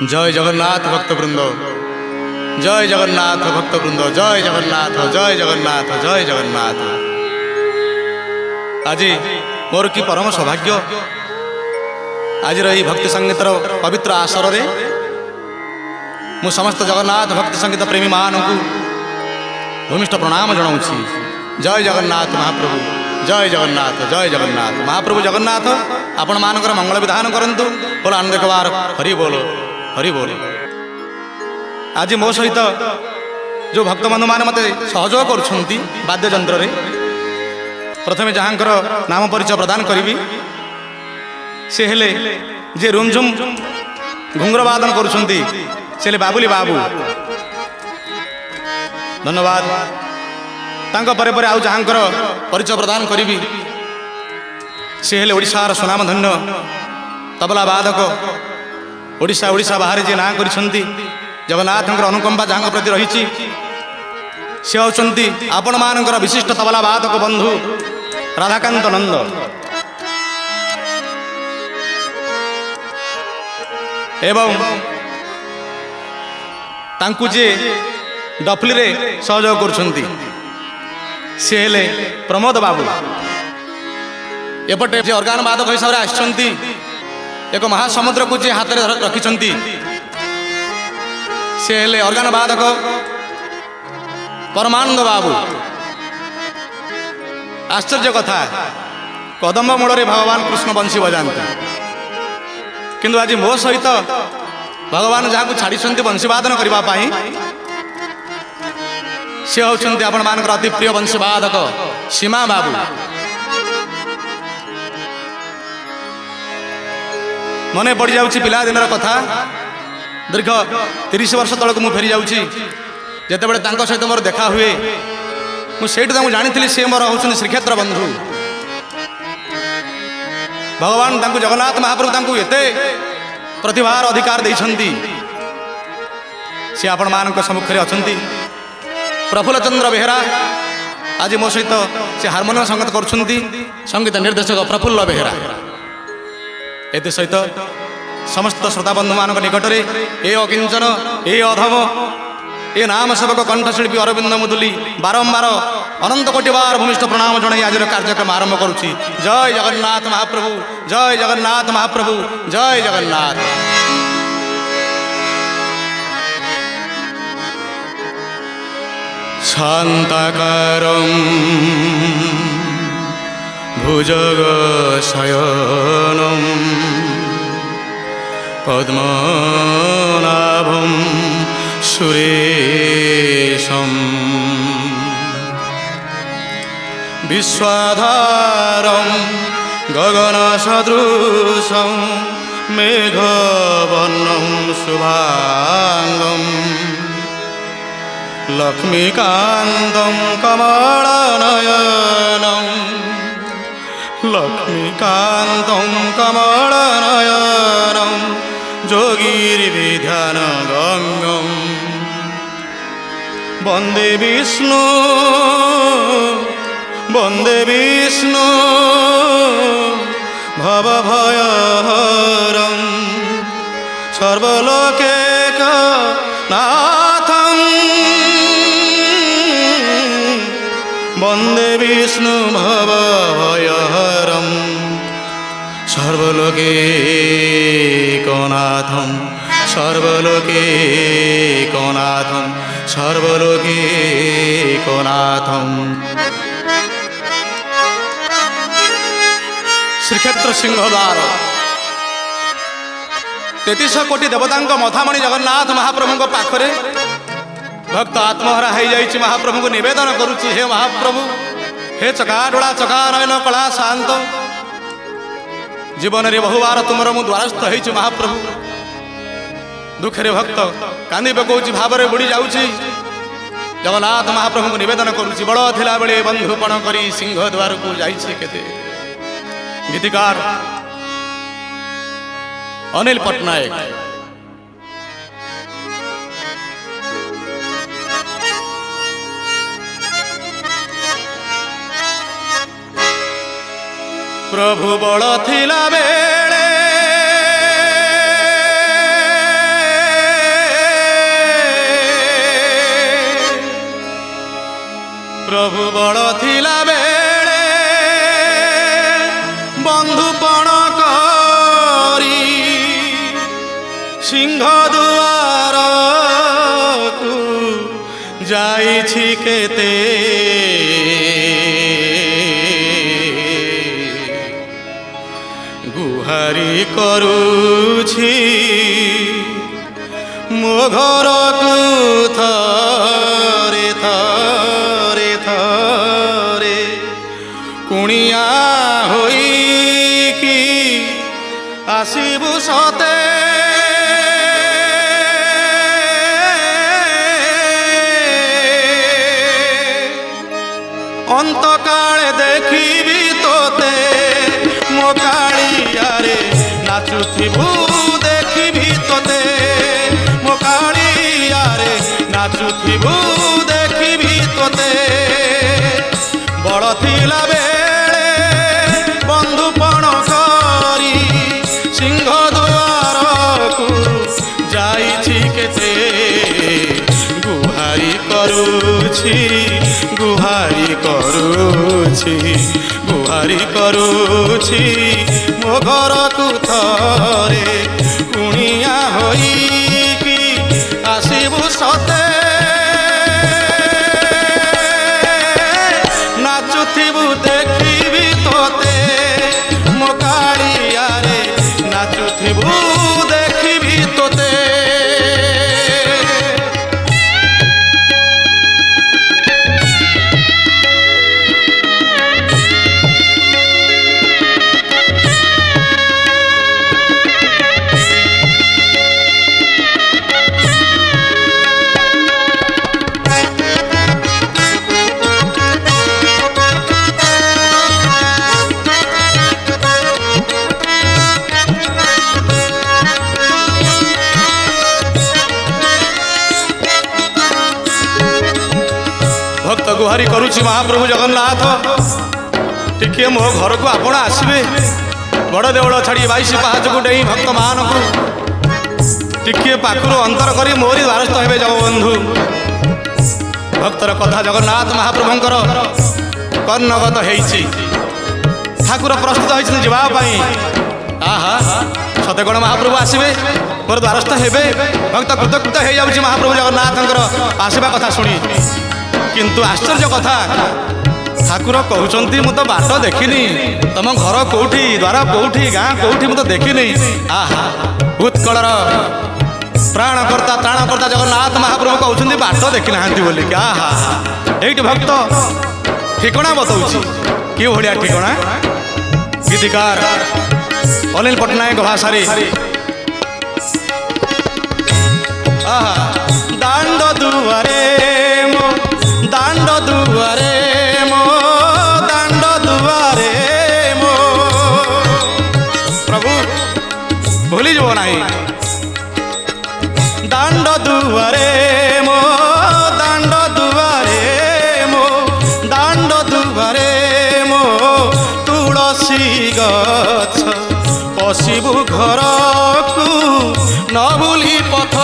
जय जगन्नाथ भक्तवृंद, जय जगन्नाथ भक्तवृंद, जय जगन्नाथ, जय जगन्नाथ, जय जगन्नाथ। आज मोर कि परम सौभाग्य आज भक्ति संगीतर पवित्र आसर रे मु समस्त जगन्नाथ भक्ति संगीत प्रेमी मान को भूमिष्ठ प्रणाम जनाऊँगी। जय जगन्नाथ महाप्रभु, जय जगन्नाथ, जय जगन्नाथ। महाप्रभु जगन्नाथ आपण मानकर मंगल विधान करंतु। बोलो आनंद कबार हरि बोलो, हरि बोल। आज मो सहित जो भक्त बंधु मान मत सहयोग करुछंती वाद्य यंत्र रे, प्रथमे जहाँकर नाम परिचय प्रदान करी से हेले जे रुमझुम घुंगर वादन करुछंती से हेले बाबुली बाबू। धन्यवाद। तांको परे परे आउ जहाँकर परिचय प्रदान करी से हेले ओडिशार सुनाम धन्य तबला वादक, ओडिशा ओडिशा बाहर जे ना करिसंती जगन्नाथ अनुकंपा जहाँ प्रति रही से होचंती आपण मानकर विशिष्ट तबला वादक बंधु राधाकांत नंद। एवं तांकु जे डफली रे सहयोग करुछंती से हेले प्रमोद बाबू। एपटे जे ऑर्गान वादक हिसाब से आछंती एक महासमुद्र को जे हाथ में रखिछंती से हेले ऑर्गान वादक परमानंद बाबू। आश्चर्य कथा, कदम्ब मूल रे भगवान कृष्ण बंशी बजाते, किंतु आज मो सहित भगवान जहाँ को छाड़ी बंशी वादन करने सी होती आपण मान अति प्रिय बंशी वादक सीमा बाबू। मन पड़ जाऊँ पिला दिन कथा, दीर्घ 30 वर्ष तलक मु फेरी जाऊँगी। जितेबाला सहित मोर देखा हुए मुझे जानी सी मोर हूँ श्रीक्षेत्र बंधु। भगवान जगन्नाथ महाप्रभु एते प्रतिभार अधिकार देइछंती। सी आपण मान सम्मुखें अच्छा प्रफुल्ल चंद्र बेहेरा आज मो सहित से हार्मोनियम संगत करुछंती, संगीत निर्देशक प्रफुल्ल बेहेरा। एते सहित समस्त श्रोता बंधु मान निकट में ए अकिंचन ए अधम ए नाम सेवक कंठशिल्पी अरविंद मुदुली बारंबार अनंत कोटि बार भूमिष्ठ प्रणाम जन आज कार्यक्रम आरंभ करुच्ची। जय जगन्नाथ महाप्रभु, जय जगन्नाथ महाप्रभु, जय जगन्नाथ। शांताकारं भुजग शयनं पद्मनाभं सुरेशं विश्वाधारं गगनसदृशं मेघवर्णं शुभांगं लक्ष्मीकान्तं कमलनयनं, लक्ष्मीकान्तं कमलनयनं योगीर्विध्यानगम्यं वन्दे विष्णु, वन्दे विष्णु भवभयहरं सर्वलोकैकनाथं, वन्दे विष्णु भवभयहरं सर्वलोकैकनाथं, सर्वलोकैकनाथं, सर्वलोकैकनाथं। श्रीक्षेत्र सिंहद्वार 33 कोटि देवता मथामणि जगन्नाथ महाप्रभु पाखरे भक्त आत्महरा हो जाइए। महाप्रभु को निवेदन करुच्ची, हे महाप्रभु, हे चकाडोला चकानयन कला शांत, जीवन में बहुबार तुमर मु द्वारस्थ हो महाप्रभु। दुखे भक्त कांदी पकाउची भाव में बुड़ी जाऊँगी। जगन्नाथ महाप्रभु को निवेदन करुच्ची, बड़ थिला बेले बंधुपण करी सिंह द्वार को जाइए केते। गीतिकार अनिल पट्टनायक। प्रभु बड़ थिला बेले प्रभु बड़ थिला बेले बंधुपण करी सिंह दुआर को जाइछि केते गुहारी करुछि मो घर को थरे थरे थरे कुणिया होइकी आसिबु सते अंतकाले देखिबी तोते मो कालिया रे नाचुथिबु देखिबी तोते मो कालिया रे नाचुथिबु देखिबी तोते बड़ थिला बेले बंधुपण करी सिंह दुआर को जाइछि केते गुहारी करुछि गुहारी करुछि गुहारी करुछि मो घर को थरे कुणिया होइकी आसिबु सते नाचुथिबु देखिबी तोते मो कालिया रे नाचुथिबु देखिबी तोते भक्त गुहारी करुछि महाप्रभु जगन्नाथ टिके मो घर को आपण आसबे बड़ देवल छाड़ी 22 पाहाच को डेई भक्त मान को टिके पाखरु अंतर करी मोरी द्वारस्थ हेबे जगबंधु भक्तर कथा जगन्नाथ महाप्रभुंकर कर्णगत हेइछि ठाकुर प्रस्तुत होइछन जीवा पई आहा सते कोन महाप्रभु आसबे मोर द्वारस्थ हेबे भक्त कृतकृत हे जाउछि महाप्रभु जगन्नाथंकर आसीबा कथा सुनी किंतु आश्चर्य कथा ठाकुर कहउचंती मु तो बाट देखिनी तम घर कोठी द्वार कोठी गाँ कोठी मु तो देखिनी आहा उत्कलर प्राणकर्ता त्राणकर्ता जगन्नाथ महाप्रभु कहउचंती बाट देखि नाहंती बोली आहा एइट भक्त ठिकणा बताउछि कि भलिया ठिकणा गीतिकार अनिल पट्टनायक भाषा रे आहा दांड दुआरे मो दांड दुआरे मो दांड दुआरे मो प्रभु भूली जो नहीं दांड दुआरे मो दांड दुआरे मो दांड दुआरे मो तुलसी गछ पशिबु घर को न भूली पथ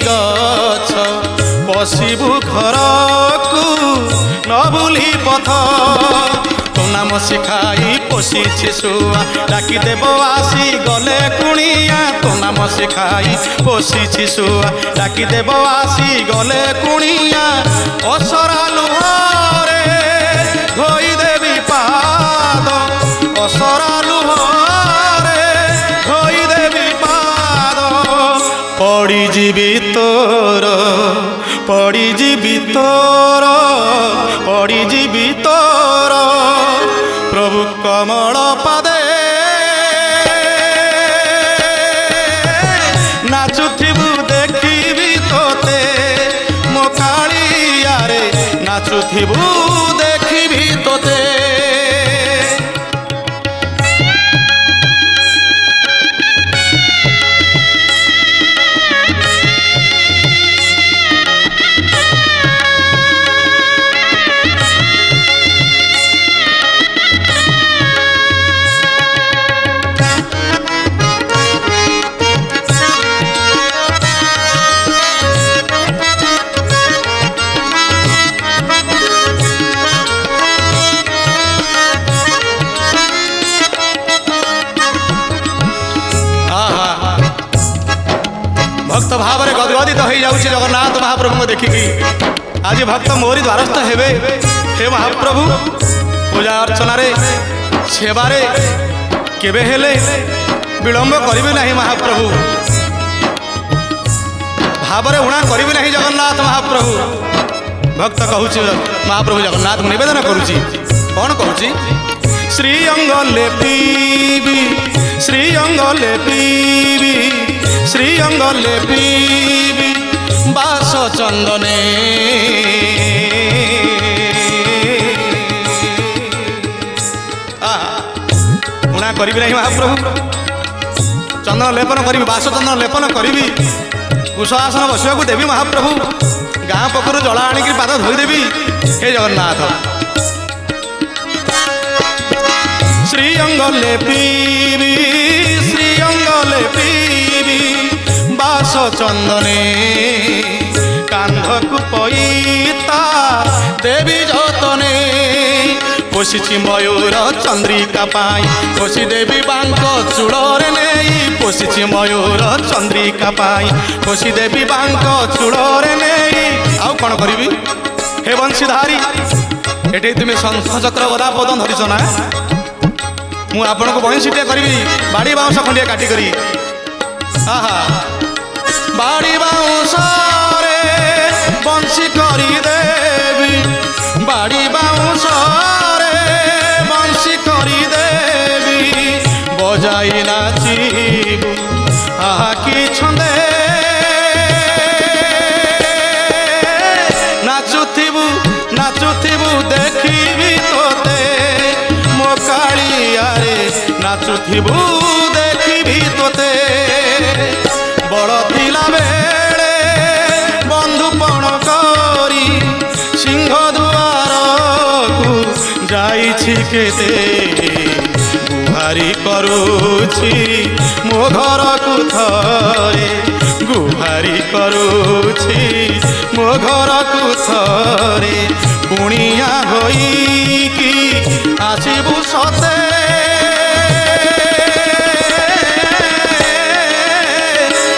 गछ पशिबु घर को न भूली पथ तो नाम शिखाई पोषिछि शुआ डाकी देव आसी गले कुणिया तो नाम शिखाई पोषिछि शुआ डाकी देव आसी गले कुणिया असरा लुहरे धोई देवी पाद असरा लुहरे धोई देवी पाद पड़ी जीवी तोर पड़ी जीवी तोर पड़ी जीवी तोर प्रभु कमल पादे नाचुथिबु देखिबी तोते मो कालिया रे नाचुथिबु देखिबी तोते गदगदित हो जाऊँ जगन्नाथ महाप्रभु को देखिकी। आज भक्त मोरी द्वारस्थ हेबे। हे महाप्रभु पूजा अर्चन सेवारे केबे हेले विलंब करिबे नहीं महाप्रभु, भावरे उणा करिबे नहीं जगन्नाथ महाप्रभु। भक्त कहूची महाप्रभु जगन्नाथ निवेदन करुची कौन कहूची श्री अंग लेपीबी श्री अंग लेपीबी श्री अंग लेपीबी बास चंदने उणा करी नहीं महाप्रभु, चंदन लेपन करी बास चंदन लेपन करी कुश आसन बसवाक देवी महाप्रभु, गाँ पखर जला आणिक पाद धोईदेवी। हे जगन्नाथ श्री अंग लेपीबी श्री अंग लेपीबी बास चंदने कांधक पैता देवी जतने पोषिछि मयूर चंद्रिका पाई पोषि देवी बांक चूड़े नहीं पोषिछि मयूर चंद्रिका पाई पोषि देवी बांक चूड़े नहीं आउ कौन करी हे बंशीधारी एटे तुम्हें शंख चक्र गदा पद धरिछ ना मु आपण को बंशीटे करी बाड़ी बाउंस खंडिया काटी करी आहा बाड़ी बाउंस रे बंशी करी देवी बाड़ी बाउंस रे बंशी करी देवी बजाई नाचिबू आहा की छंदे नाचुथिबू नाचुथिबू देखिबी तोते मो कालियारे नाचुथिबू देखिबी तोते बड़ थिला बेले बंधुपण करी सिंह दुआर को जाइछि केते गुहारी करुछि मो घर को थरे गुहारी करुछि मो घर को थरे पुणिया होइकी आसिबू सते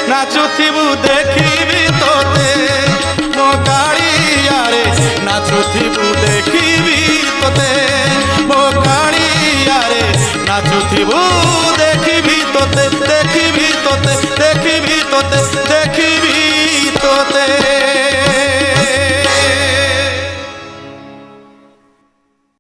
नाचुथिबू देखिबी तोते मो कालियारे नाचुथिबू देखिबी तोते मो कालियारे नाचुथिबू देखिबी तोते देखिबी तोते देखिबी तोते देखिबी तोते।